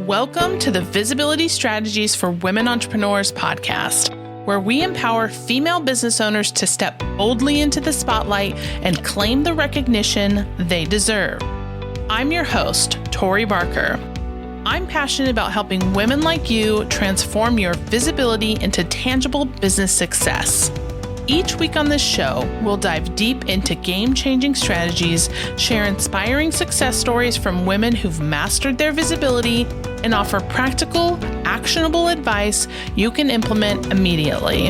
Welcome to the Visibility Strategies for Women Entrepreneurs podcast, where we empower female business owners to step boldly into the spotlight and claim the recognition they deserve. I'm your host, Tori Barker. I'm passionate about helping women like you transform your visibility into tangible business success. Each week on this show, we'll dive deep into game-changing strategies, share inspiring success stories from women who've mastered their visibility, and offer practical, actionable advice you can implement immediately.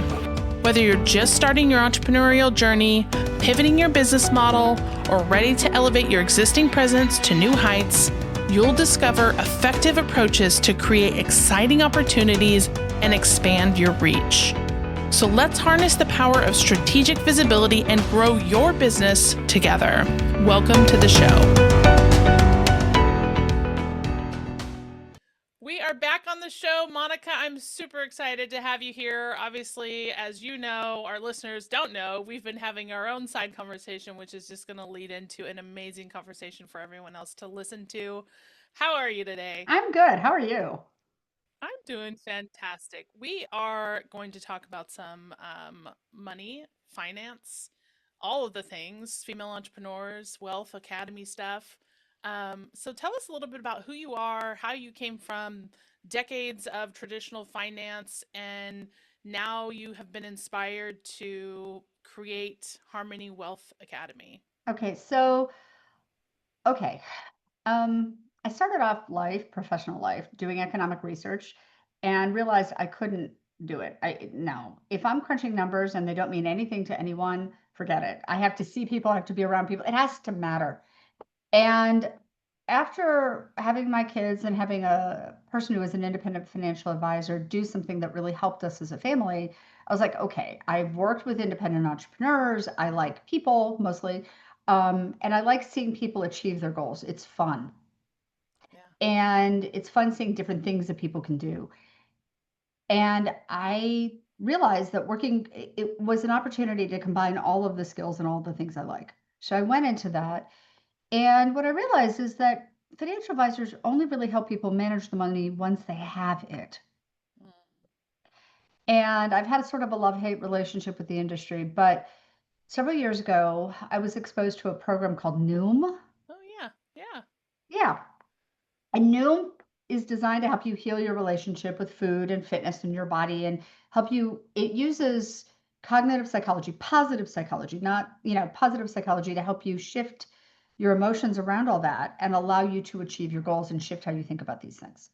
Whether you're just starting your entrepreneurial journey, pivoting your business model, or ready to elevate your existing presence to new heights, you'll discover effective approaches to create exciting opportunities and expand your reach. So let's harness the power of strategic visibility and grow your business together. Welcome to the show. We are back on the show. Monica, I'm super excited to have you here. Obviously, as you know, our listeners don't know, we've been having our own side conversation, which is just going to lead into an amazing conversation for everyone else to listen to. How are you today? I'm good. How are you? I'm doing fantastic. We are going to talk about some money, finance, all of the things, female entrepreneurs, wealth academy stuff. So tell us a little bit about who you are, how you came from decades of traditional finance, and now you have been inspired to create Harmony Wealth Academy. Okay, so okay. I started off life, professional life, doing economic research and realized I couldn't do it. I no. If I'm crunching numbers and they don't mean anything to anyone, forget it. I have to see people, I have to be around people. It has to matter. And after having my kids and having a person who was an independent financial advisor do something that really helped us as a family, I was like, okay, I've worked with independent entrepreneurs. I like people mostly. And I like seeing people achieve their goals. It's fun. Yeah. And it's fun seeing different things that people can do. And I realized that it was an opportunity to combine all of the skills and all the things I like. So I went into that. And what I realized is that financial advisors only really help people manage the money once they have it. Mm. And I've had a sort of a love-hate relationship with the industry, but several years ago, I was exposed to a program called Noom. Oh yeah, yeah. Yeah, and Noom is designed to help you heal your relationship with food and fitness in your body and help you. It uses cognitive psychology, positive psychology, not, positive psychology to help you shift your emotions around all that and allow you to achieve your goals and shift how you think about these things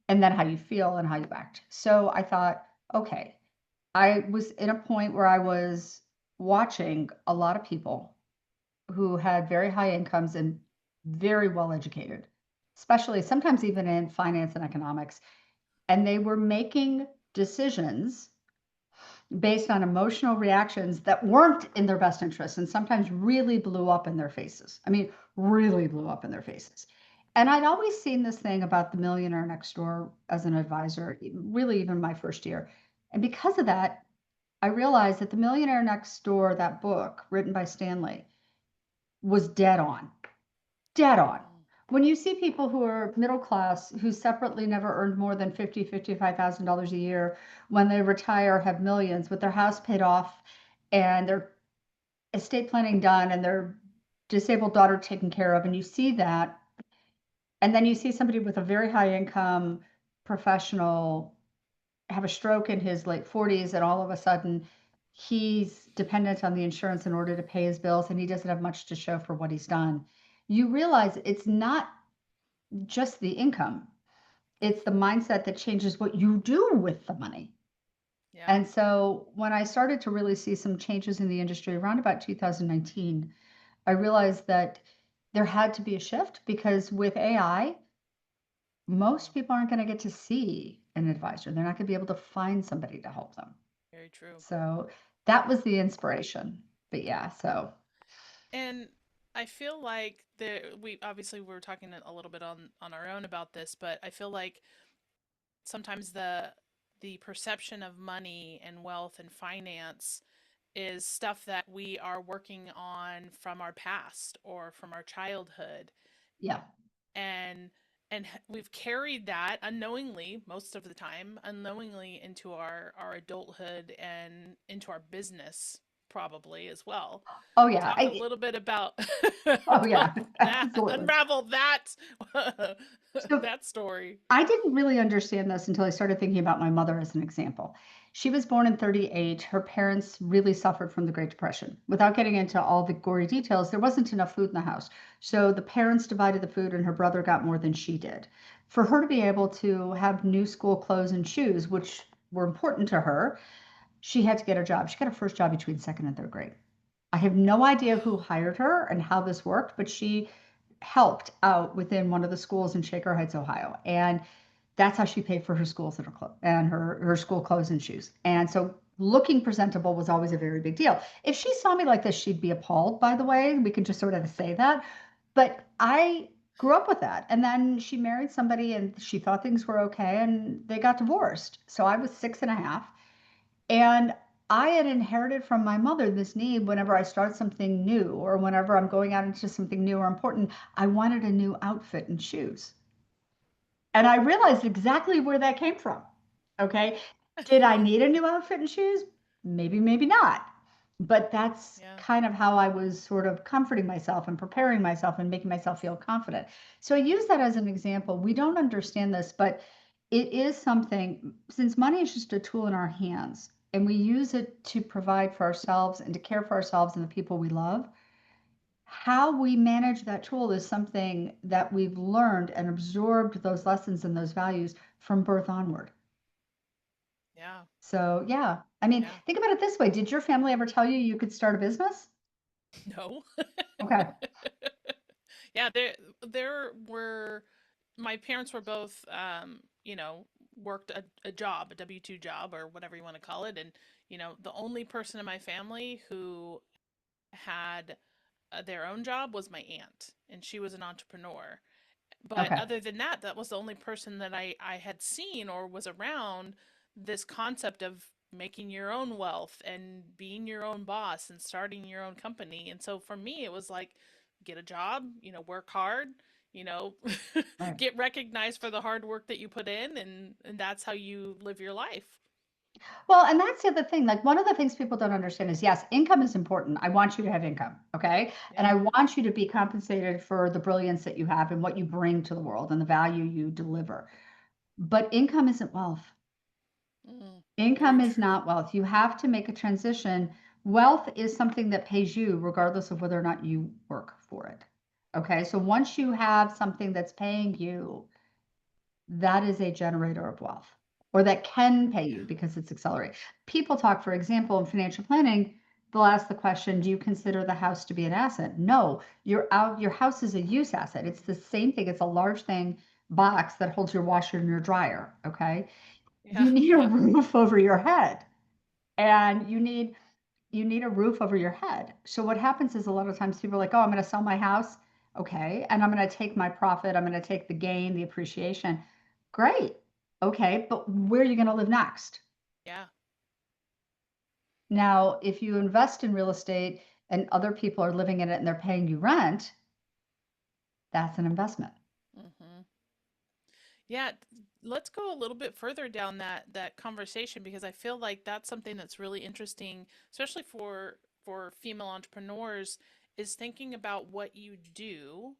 and then how you feel and how you act. So I thought, okay, I was in a point where I was watching a lot of people who had very high incomes and very well educated, especially sometimes even in finance and economics. And they were making decisions based on emotional reactions that weren't in their best interest and sometimes really blew up in their faces. I mean, really blew up in their faces. And I'd always seen this thing about the millionaire next door as an advisor, really even my first year. And because of that, I realized that the millionaire next door, that book written by Stanley, was dead on. Dead on. Mm. When you see people who are middle class, who separately never earned more than $50,000 a year, when they retire, have millions with their house paid off and their estate planning done and their disabled daughter taken care of, and you see that, and then you see somebody with a very high income professional have a stroke in his late 40s, and all of a sudden he's dependent on the insurance in order to pay his bills and he doesn't have much to show for what he's done. You realize it's not just the income, it's the mindset that changes what you do with the money. Yeah. And so when I started to really see some changes in the industry around about 2019, I realized that there had to be a shift because with AI, Mm. most people aren't going to get to see an advisor. They're not going to be able to find somebody to help them. Very true. So that was the inspiration. But yeah, so And I feel like we obviously we were talking a little bit on our own about this, but I feel like sometimes the perception of money and wealth and finance is stuff that we are working on from our past or from our childhood. yeah. And and we've carried that unknowingly, most of the time unknowingly, into our adulthood and into our business probably as well. Oh yeah. Talk a little bit about Oh yeah, about that, absolutely. unravel that So that story. I didn't really understand this until I started thinking about my mother as an example. She was born in 38. Her parents really suffered from the Great Depression. Without getting into all the gory details, there wasn't enough food in the house. So the parents divided the food, and her brother got more than she did. For her to be able to have new school clothes and shoes, which were important to her, she had to get a job. She got her first job between second and third grade. I have no idea who hired her and how this worked, but she helped out within one of the schools in Shaker Heights, Ohio. And that's how she paid for her schools and her school clothes and shoes. And so looking presentable was always a very big deal. If she saw me like this, she'd be appalled, by the way. We can just sort of say that. But I grew up with that. And then she married somebody and she thought things were okay and they got divorced. So I was 6 and a half. And I had inherited from my mother this need whenever I start something new or whenever I'm going out into something new or important, I wanted a new outfit and shoes. And I realized exactly where that came from. Okay. Did I need a new outfit and shoes? Maybe, maybe not. But that's Yeah. kind of how I was sort of comforting myself and preparing myself and making myself feel confident. So I use that as an example. We don't understand this, but it is something, since money is just a tool in our hands and we use it to provide for ourselves and to care for ourselves and the people we love, how we manage that tool is something that we've learned and absorbed those lessons and those values from birth onward. Yeah. So, yeah, I mean, Yeah. think about it this way. Did your family ever tell you you could start a business? No. Okay. Yeah, there were my parents were both worked a job, a W-2 job or whatever you want to call it, and the only person in my family who had their own job was my aunt, and she was an entrepreneur. But Okay. other than that, that was the only person that I had seen or was around this concept of making your own wealth and being your own boss and starting your own company. And so for me, it was like get a job, work hard, you know, Right. get recognized for the hard work that you put in, and that's how you live your life. Well, and that's the other thing. Like, one of the things people don't understand is yes, income is important. I want you to have income. Okay. And Yeah. I want you to be compensated for the brilliance that you have and what you bring to the world and the value you deliver. But income isn't wealth. Income Very is true. not wealth. You have to make a transition. Wealth is something that pays you regardless of whether or not you work for it. Okay. So once you have something that's paying you, that is a generator of wealth or that can pay you Yeah. because it's accelerated. People talk, for example, in financial planning, they'll ask the question, do you consider the house to be an asset? No, your house is a use asset. It's the same thing. It's a large thing box that holds your washer and your dryer. Okay. Yeah. You need a Yeah. roof over your head and you need a roof over your head. So what happens is a lot of times people are like, oh, I'm going to sell my house. Okay. And I'm going to take my profit. I'm going to take the gain, the appreciation. Great. Okay. But where are you going to live next? Yeah. Now, if you invest in real estate and other people are living in it and they're paying you rent, that's an investment. hmm Yeah, let's go a little bit further down that conversation because I feel like that's something that's really interesting, especially for female entrepreneurs, is thinking about what you do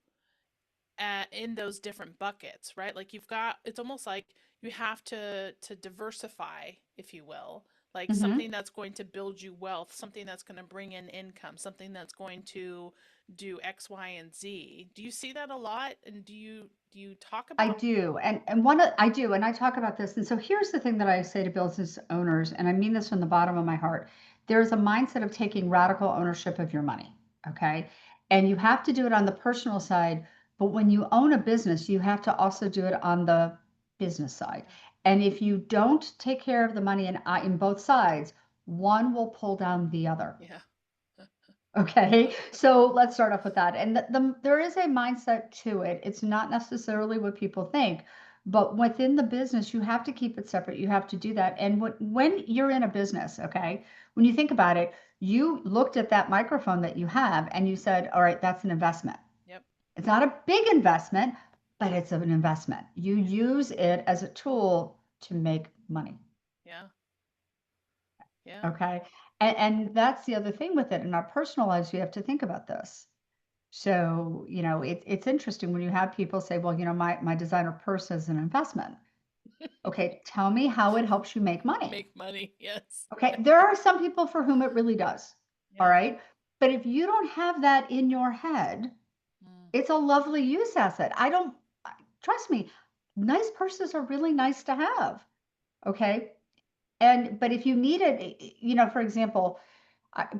in those different buckets, right? Like you've got it's almost like you have to diversify, if you will. Like Mhm. something that's going to build you wealth, something that's going to bring in income, something that's going to do X, Y, and Z. Do you see that a lot? And do you talk I about? do. I do, and I talk about this. And so here's the thing that I say to business owners, and I mean this from the bottom of my heart. There's a mindset of taking radical ownership of your money. Okay. And you have to do it on the personal side, but when you own a business, you have to also do it on the business side. And if you don't take care of the money in both sides, one will pull down the other. Yeah. Okay, so let's start off with that. And there is a mindset to it. It's not necessarily what people think, but within the business, you have to keep it separate. You have to do that. And when you're in a business, okay, when you think about it, you looked at that microphone that you have and you said, all right, that's an investment. Yep. It's not a big investment, but it's an investment. You use it as a tool to make money. Yeah. Yeah. Okay. And that's the other thing with it. In our personal lives, we have to think about this. So, it's interesting when you have people say, well, my designer purse is an investment. Okay, tell me how it helps you make money. Make money. Yes. Okay, there are some people for whom it really does. All Yeah. right. But if you don't have that in your head, Mm. it's a lovely use asset. I don't, trust me, nice purses are really nice to have. Okay. But if you need it, for example,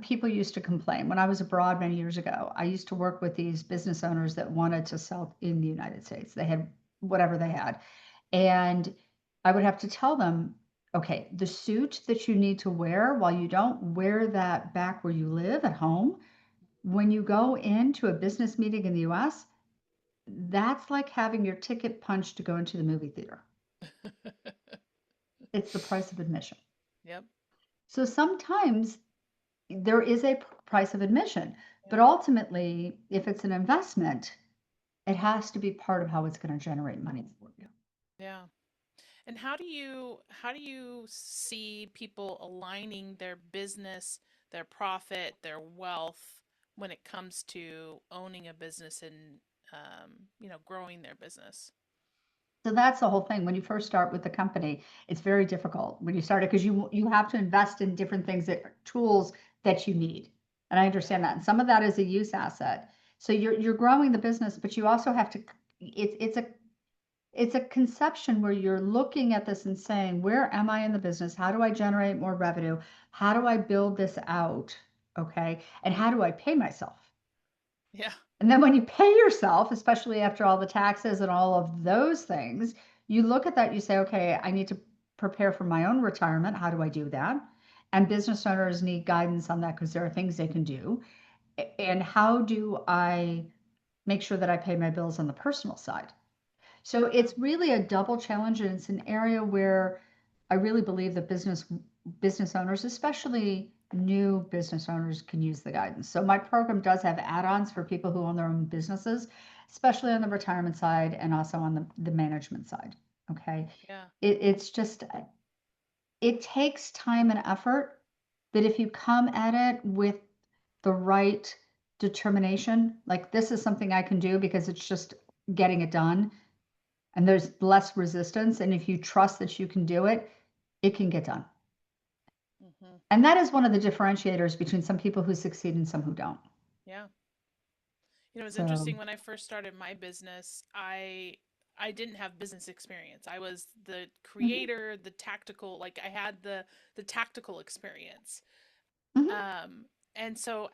people used to complain when I was abroad many years ago. I used to work with these business owners that wanted to sell in the United States. They had whatever they had. And I would have to tell them, okay, the suit that you need to wear while you don't wear that back where you live at home, when you go into a business meeting in the US, that's like having your ticket punched to go into the movie theater. It's the price of admission. Yep. So sometimes there is a price of admission, but Yeah. ultimately, if it's an investment, it has to be part of how it's going to generate money for you. Yeah. And how do you see people aligning their business, their profit, their wealth when it comes to owning a business and growing their business? So that's the whole thing. When you first start with the company, it's very difficult when you start it because you have to invest in different things that tools that you need. And I Yeah. understand that. And some of that is a use asset. So you're growing the business, but you also have to it's a conception where you're looking at this and saying, where am I in the business? How do I generate more revenue? How do I build this out? Okay. And how do I pay myself? Yeah. And then when you pay yourself, especially after all the taxes and all of those things, you look at that, you say, okay, I need to prepare for my own retirement. How do I do that? And business owners need guidance on that because there are things they can do. And how do I make sure that I pay my bills on the personal side? So Yeah. it's really a double challenge, and it's an area where I really believe that business owners, especially new business owners, can use the guidance. So my program does have add-ons for people who own their own businesses, especially on the retirement side and also on the management side. Okay. Yeah. It's just it takes time and effort, but if you come at it with the right determination, like this is something I can do because it's just getting it done and there's less resistance. And if you trust that you can do it, it can get done. Hmm. And that is one of the differentiators between some people who succeed and some who don't. Yeah. It's So, interesting when I first started my business, I didn't have business experience. I was the mhm, creator, the tactical, like I had the tactical experience. mhm, Um and so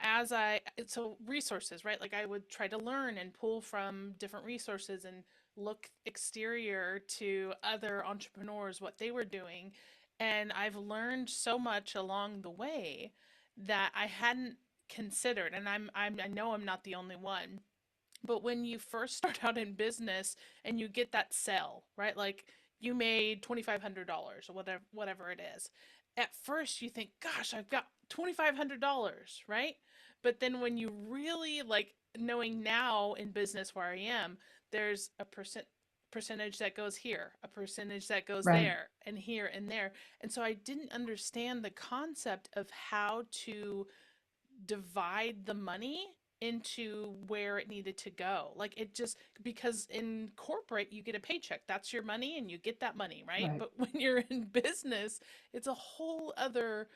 resources, right? Like I would try to learn and pull from different resources and look exterior to other entrepreneurs what they were doing. And I've learned so much along the way that I hadn't considered. And I know I'm not the only one, but when you first start out in business and you get that sale, right? Like you made $2,500 or whatever it is. At first you think, "Gosh, I've got $2,500," right? But then when you really like knowing now in business where I am, there's a percentage that goes here, a percentage that goes right. there, and here and there. And so I didn't understand the concept of how to divide the money into where it needed to go. Like it just because in corporate you get a paycheck. That's your money and you get that money, right? Right. But when you're in business, it's a whole other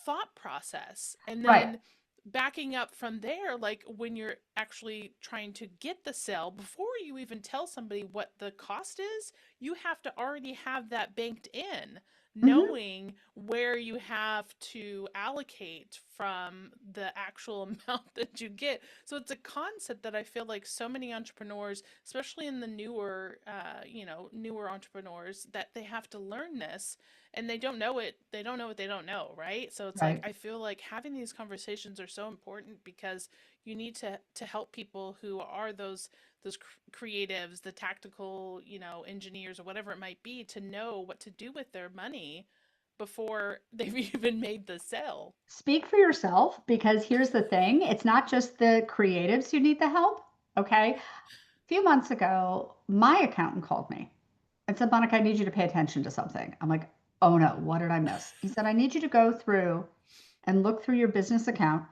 thought process. And Right. then backing up from there, like when you're actually trying to get the sale, before you even tell somebody what the cost is, you have to already have that banked in, Hmm. knowing where you have to allocate from the actual amount that you get. So it's a concept that I feel like so many entrepreneurs, especially in the newer entrepreneurs, that they have to learn this and they don't know it. They don't know what they don't know, right? So it's like Right. I feel like having these conversations are so important because you need to help people who are those creatives, the tactical, engineers or whatever it might be, to know what to do with their money before they've even made the sale. Speak for yourself because here's the thing, it's not just the creatives who need the help. Okay. few months ago, my accountant called me and said, Monica, I need you to pay attention to something. I'm like, oh no, what did I miss? He said, I need you to go through and look through your business account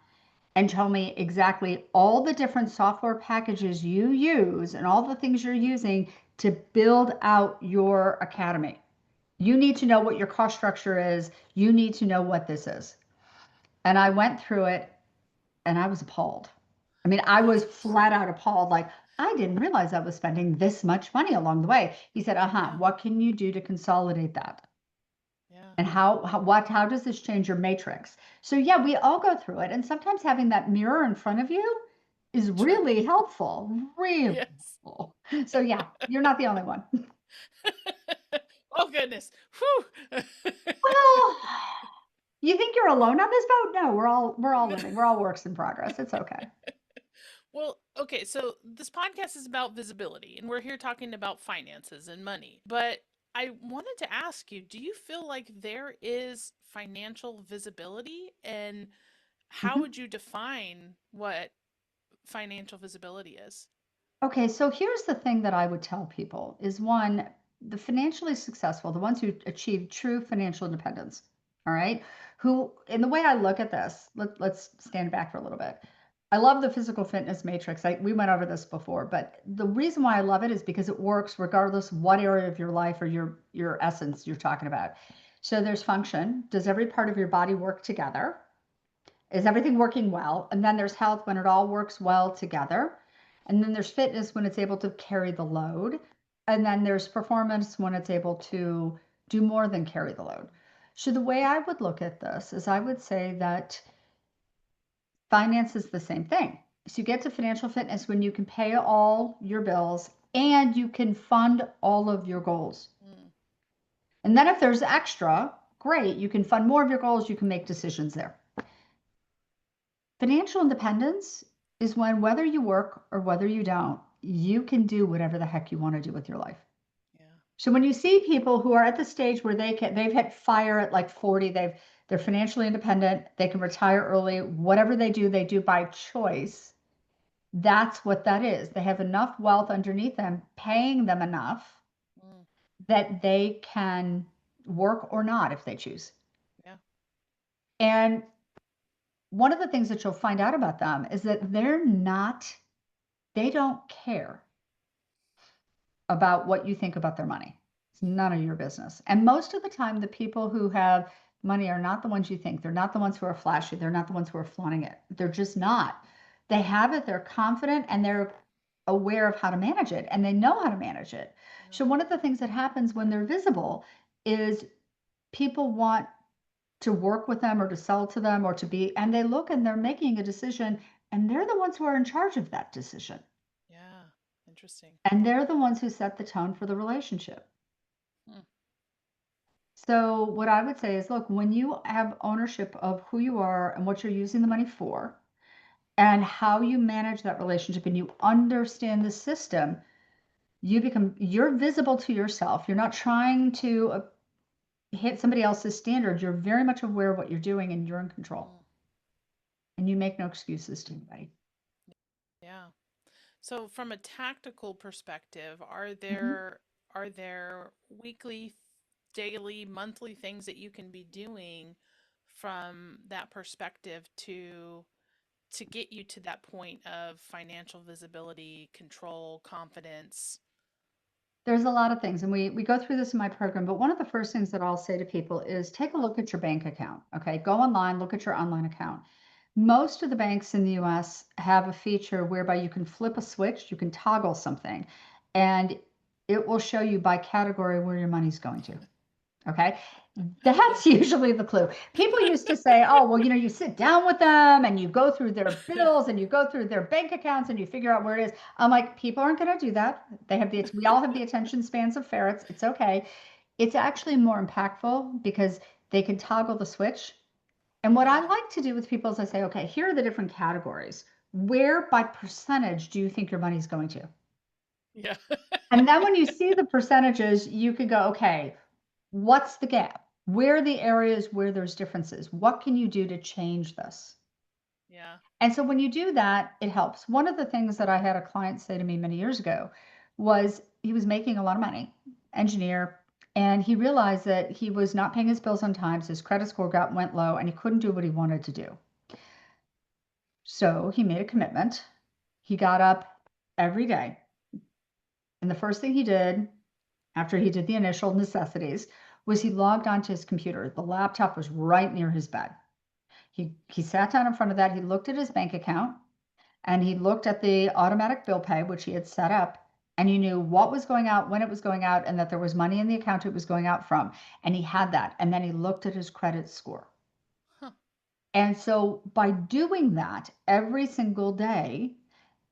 and tell me exactly all the different software packages you use and all the things you're using to build out your academy. You need to know what your cost structure is. You need to know what this is. And I went through it and I was appalled. I mean, I was flat out appalled. Like, I didn't realize I was spending this much money along the way. He said, Yeah. what can you do to consolidate that? Yeah. And how does this change your matrix? So yeah, we all go through it. And sometimes having that mirror in front of you is True. really helpful. Really Yes. helpful. So yeah, you're not the only one. Oh goodness. Whew. Well, you think you're alone on this boat? No, we're all living. We're all works in progress. It's okay. Well, okay, so this podcast is about visibility, and we're here talking about finances and money. But I wanted to ask you, do you feel like there is financial visibility? And how Mhm. would you define what financial visibility is? Okay, so here's the thing that I would tell people is one, the financially successful, the ones who achieve true financial independence, all right, who, in the way I look at this, let's stand back for a little bit. I love the physical fitness matrix. We went over this before, but the reason why I love it is because it works regardless of what area of your life or your essence you're talking about. So there's function. Does every part of your body work together? Is everything working well? And then there's health when it all works well together. And then there's fitness when it's able to carry the load. And then there's performance when it's able to do more than carry the load. So the way I would look at this is I would say that finance is the same thing. So you get to financial fitness when you can pay all your bills and you can fund all of your goals. Mm, And then if there's extra, great, you can fund more of your goals, you can make decisions there. Financial independence is when whether you work or whether you don't, you can do whatever the heck you want to do with your life. yeah. So when you see people who are at the stage where they've hit fire at like 40, they're financially independent, they can retire early, whatever they do by choice. That's what that is. They have enough wealth underneath them, paying them enough Mm, that they can work or not if they choose. yeah. And one of the things that you'll find out about them is that they don't care about what you think about their money. It's none of your business. And most of the time, the people who have money are not the ones you think. They're not the ones who are flashy. They're not the ones who are flaunting it. They're just not. They have it, they're confident, and they're aware of how to manage it, and they know how to manage it. Yeah. So, one of the things that happens when they're visible is people want to work with them or to sell to them or to be, and they look and they're making a decision, and they're the ones who are in charge of that decision. Yeah. Interesting. And they're the ones who set the tone for the relationship. Hmm. So, what I would say is look, when you have ownership of who you are and what you're using the money for and how you manage that relationship and you understand the system, you're visible to yourself. You're not trying to hit somebody else's standard. You're very much aware of what you're doing and you're in control. Mm, And you make no excuses to anybody. yeah. So from a tactical perspective, Mhm. are there weekly, daily, monthly things that you can be doing from that perspective to get you to that point of financial visibility, control, confidence? There's a lot of things, and we go through this in my program, but one of the first things that I'll say to people is take a look at your bank account. Okay, go online, look at your online account. Most of the banks in the US have a feature whereby you can flip a switch, you can toggle something, and it will show you by category where your money's going to. Okay. That's usually the clue. People used to say, oh, well, you sit down with them and you go through their bills and you go through their bank accounts and you figure out where it is. I'm like, people aren't going to do that. We all have the attention spans of ferrets. It's okay. It's actually more impactful because they can toggle the switch. And what I Yeah. like to do with people is I say, okay, here are the different categories. Where by percentage do you think your money's going to? Yeah. And then when you see the percentages, you can go, okay, what's the gap? Where are the areas where there's differences? What can you do to change this? Yeah. And so when you do that, it helps. One of the things that I had a client say to me many years ago was he was making a lot of money, engineer, and he realized that he was not paying his bills on time, so his credit score went low, and he couldn't do what he wanted to do. So he made a commitment. He got up every day, and the first thing he did after he did the initial necessities was he logged onto his computer. The laptop was right near his bed. He sat down in front of that. He looked at his bank account and he looked at the automatic bill pay, which he had set up, and he knew what was going out, when it was going out, and that there was money in the account it was going out from. And he had that. And then he looked at his credit score. Huh. And so by doing that every single day,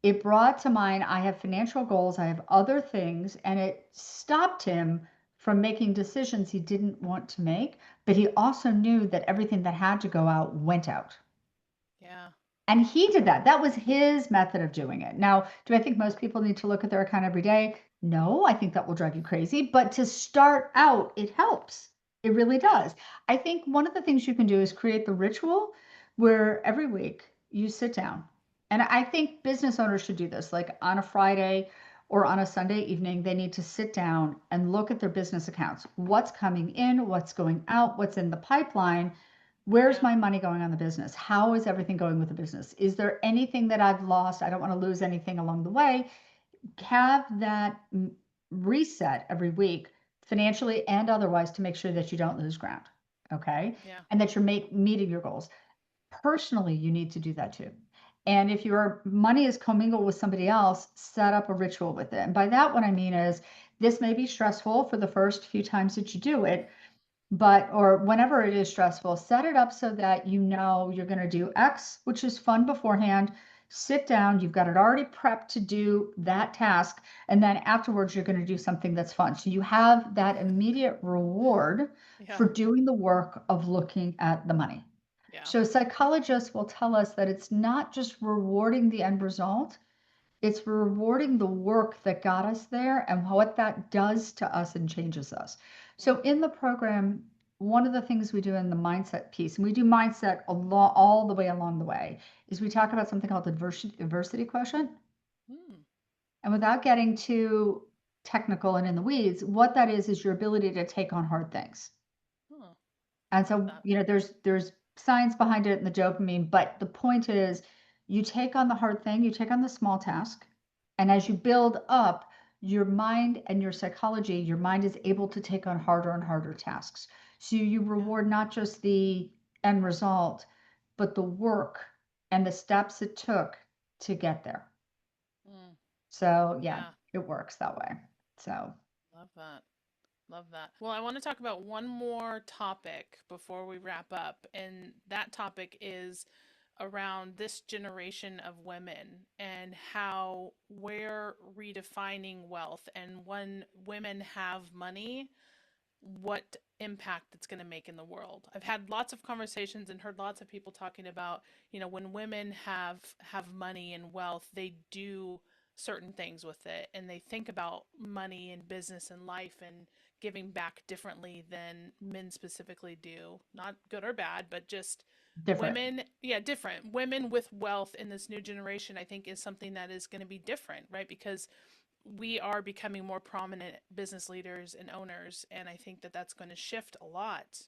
it brought to mind, I have financial goals, I have other things, and it stopped him from making decisions he didn't want to make. But he also knew that everything that had to go out went out. Yeah. And he did that. That was his method of doing it. Now, do I think most people need to look at their account every day? No, I think that will drive you crazy. But to start out, it helps. It really Yeah. does. I think one of the things you can do is create the ritual where every week you sit down. And I think business owners should do this, like on a Friday or on a Sunday evening, they need to sit down and look at their business accounts. What's coming in, what's going out, what's in the pipeline, where's Yeah. my money going on the business? How is everything going with the business? Is there anything that I've lost? I don't want to lose anything along the way. Have that reset every week, financially and otherwise, to make sure that you don't lose ground. Okay. Yeah. And that you're meeting your goals. Personally, you need to do that too. And if your money is commingled with somebody else, set up a ritual with it. And by that, what I mean is this may be stressful for the first few times that you do it, but or whenever it is stressful, set it up so that you know you're going to do X, which is fun beforehand. Sit down, you've got it already prepped to do that task, and then afterwards you're going to do something that's fun. So you have that immediate reward Yeah. for doing the work of looking at the money. Yeah. So psychologists will tell us that it's not just rewarding the end result, it's rewarding the work that got us there and what that does to us and changes us. So in Mm-hmm. the program, one of the things we do in the mindset piece, and we do mindset all the way along the way, is we talk about something called the diversity quotient. Mm. And without getting too technical and in the weeds, what that is your ability to take on hard things. Huh. And Love so, that. there's science behind it and the dopamine, but the point is you take on the hard thing, you take on the small task, and as you build up your mind and your psychology, your mind is able to take on harder and harder tasks. So you Yeah. reward not just the end result, but the work and the steps it took to get there. Mm. So yeah, Yeah. it works that way. So Love that. Love that. Well, I want to talk about one more topic before we wrap up, and that topic is around this generation of women and how we're redefining wealth. And when women have money, what impact it's going to make in the world. I've had lots of conversations and heard lots of people talking about, when women have money and wealth, they do certain things with it and they think about money and business and life and giving back differently than men specifically do. Not good or bad, but just different. women, yeah, different. Women with wealth in this new generation, I think, is something that is going to be different, right? Because we are becoming more prominent business leaders and owners, and I think that that's going to shift a lot.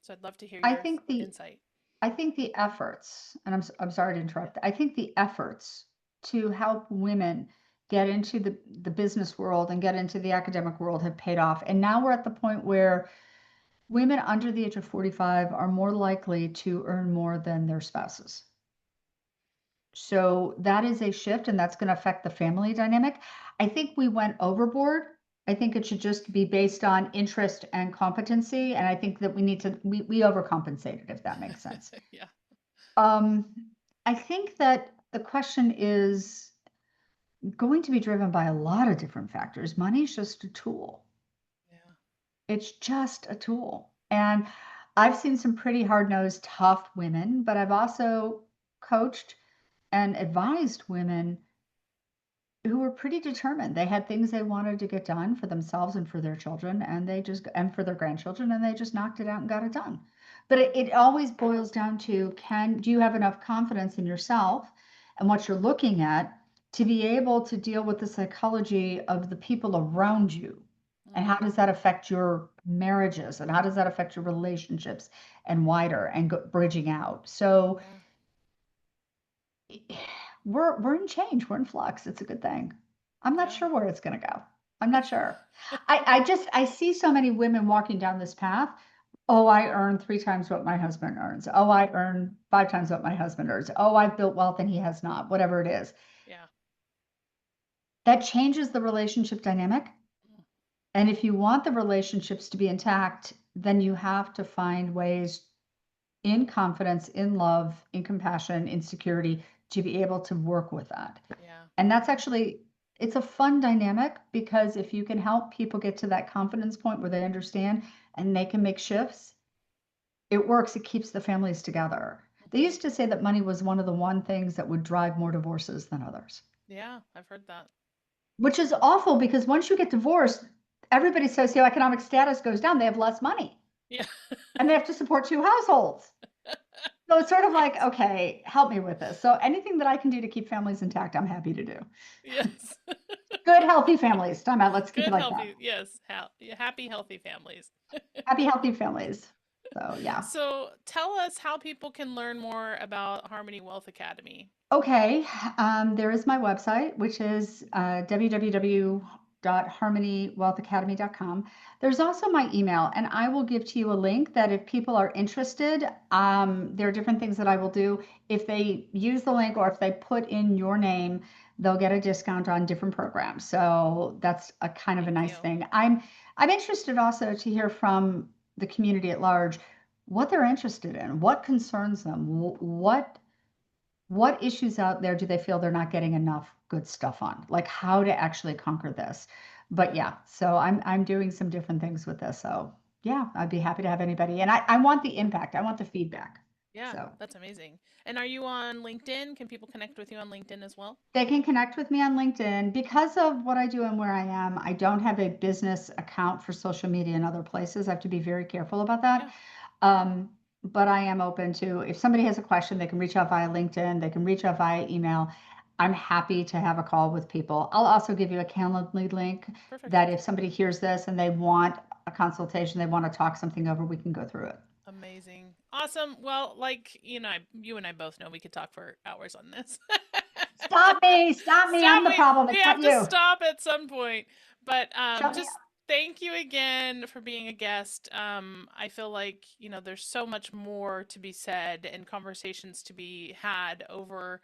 So I'd love to hear I your think the insight. I think the efforts, and I'm sorry to Yeah. interrupt. I think the efforts to help women get into the business world and get into the academic world have paid off. And now we're at the point where women under the age of 45 are more likely to earn more than their spouses. So that is a shift, and that's going to affect the family dynamic. I think we went overboard. I think it should just be based on interest and competency. And I think that we overcompensated, if that makes sense. Yeah. Um, I think that the question is going to be driven by a lot of different factors. Money is just a tool. Yeah. It's just a tool. And I've seen some pretty hard-nosed, tough women, but I've also coached and advised women who were pretty determined. They had things they wanted to get done for themselves and for their children, and for their grandchildren, and they just knocked it out and got it done. But it always boils down to, do you have enough confidence in yourself and what you're looking at to be able to deal with the psychology of the people around you? And how Mm, does that affect your marriages? And how does that affect your relationships and wider and bridging out? So yeah. we're in change. We're in flux. It's a good thing. I'm not Yeah. sure where it's going to go. I'm not sure. I see so many women walking down this path. Oh, I earn 3 times what my husband earns. Oh, I earn 5 times what my husband earns. Oh, I've built wealth and he has not, whatever it is. Yeah. That changes the relationship dynamic. Mm, And if you want the relationships to be intact, then you have to find ways in confidence, in love, in compassion, in security to be able to work with that. yeah. And that's actually, it's a fun dynamic because if you can help people get to that confidence point where they understand and they can make shifts, it works. It keeps the families together. They Hmm. used to say that money was one of the things that would drive more divorces than others, Yeah, I've heard that. which is awful because once you get divorced, everybody's socioeconomic status goes down. They have less money Yeah. and they have to support 2 households. So it's sort of like, Right. okay, help me with this. So anything that I can do to keep families intact, I'm happy to do. Yes. Good, healthy families. Time out. Let's keep it Good, like that. healthy, yes, happy, healthy families. Happy, healthy families. So yeah. So tell us how people can learn more about Harmony Wealth Academy. Okay. There is my website, which is www.harmonywealthacademy.com. There's also my email, and I will give to you a link that if people are interested, there are different things that I will do. If they use the link or if they put in your name, they'll get a discount on different programs. So that's a kind of a Thank nice you. thing. I'm interested also to hear from the community at large what they're interested in, what concerns them, what issues out there do they feel they're not getting enough good stuff on, like how to actually conquer this. But Yeah. yeah, so I'm doing some different things with this. So yeah, I'd be happy to have anybody, and I want the impact, I want the feedback. Yeah, So that's amazing. And are you on LinkedIn? Can people connect with you on LinkedIn as well? they can connect with me on LinkedIn. Because of what I do and where I am, I don't have a business account for social media in other places. I have to be very careful about that. Yeah, Um, but I am open to, if somebody has a question, they can reach out via LinkedIn, they can reach out via email. I'm happy to have a call with people. I'll also give you a Calendly link perfect. that if somebody hears this and they want a consultation, they want to talk something over, we can go through it. Amazing. Awesome. Well, like, you and I both know we could talk for hours on this. Stop me, stop me. I'm Stop. the problem. We It's not have to you. stop at some point. But Shut me just thank you again for being a guest. I feel like, there's so much more to be said and conversations to be had over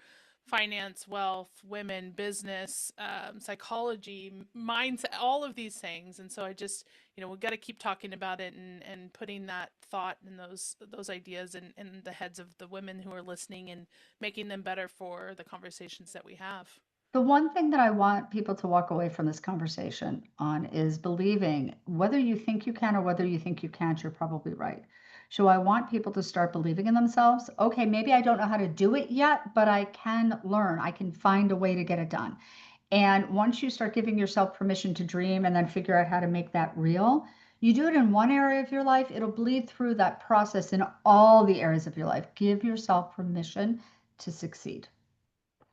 finance, wealth, women, business, psychology, mindset, all of these things. And so I just, we've got to keep talking about it and putting that thought and those ideas in the heads of the women who are listening and making them better for the conversations that we have. The one thing that I want people to walk away from this conversation on is believing whether you think you can or whether you think you can't, you're probably right. So I want people to start believing in themselves. Okay, maybe I don't know how to do it yet, but I can learn. I can find a way to get it done. And once you start giving yourself permission to dream and then figure out how to make that real, you do it in one area of your life, it'll bleed through that process in all the areas of your life. Give yourself permission to succeed.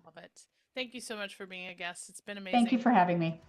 Love it. Thank you so much for being a guest. It's been Thank you amazing. for having me.